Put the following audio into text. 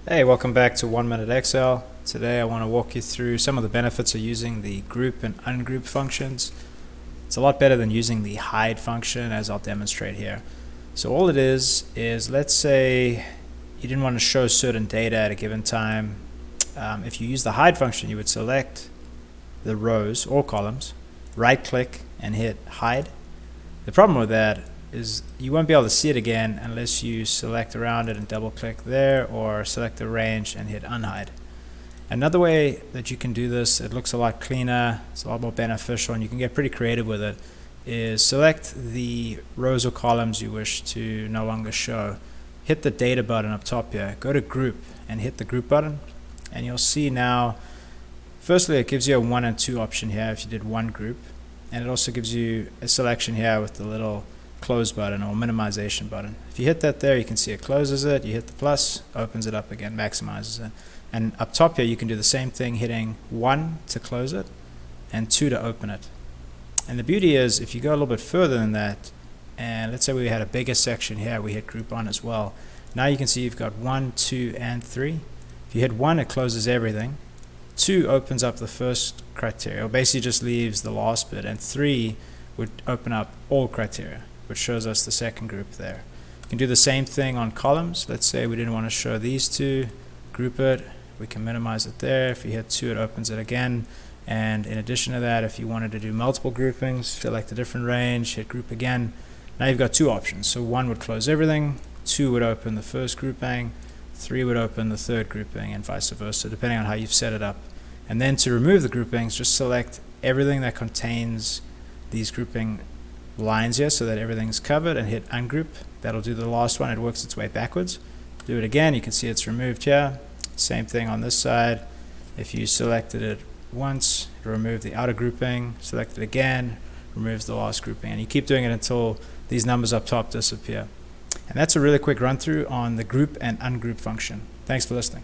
Hey, welcome back to 1 Minute Excel. Today I want to walk you through some of the benefits of using the group and ungroup functions. It's a lot better than using the hide function, as I'll demonstrate here. So all it is let's say you didn't want to show certain data at a given time. If you use the hide function, you would select the rows or columns, right click and hit hide. The problem with that is you won't be able to see it again unless you select around it and double click there, or select the range and hit unhide. Another way that you can do this, it looks a lot cleaner, it's a lot more beneficial, and you can get pretty creative with it, is select the rows or columns you wish to no longer show. Hit the data button up top here, go to group and hit the group button, and you'll see now, firstly it gives you a 1 and 2 option here if you did one group, and it also gives you a selection here with the little close button or minimization button. If you hit that there, you can see it closes it. You hit the plus, opens it up again, maximizes it. And up top here you can do the same thing, hitting 1 to close it and 2 to open it. And the beauty is, if you go a little bit further than that, and let's say we had a bigger section here, we hit group on as well, now you can see you've got 1, 2 and 3. If you hit 1, it closes everything. 2 opens up the first criteria, or basically just leaves the last bit, and 3 would open up all criteria, which shows us the second group there. You can do the same thing on columns. Let's say we didn't want to show these two, group it, we can minimize it there. If you hit 2, it opens it again. And in addition to that, if you wanted to do multiple groupings, select a different range, hit group again. Now you've got 2 options. So 1 would close everything, 2 would open the first grouping, 3 would open the third grouping, and vice versa, depending on how you've set it up. And then to remove the groupings, just select everything that contains these grouping lines here so that everything's covered, and hit ungroup. That'll do the last one. It works its way backwards. Do it again, you can see it's removed here. Same thing on this side. If you selected it once, it removed the outer grouping, select it again, removes the last grouping, and you keep doing it until these numbers up top disappear. And that's a really quick run through on the group and ungroup function. Thanks for listening.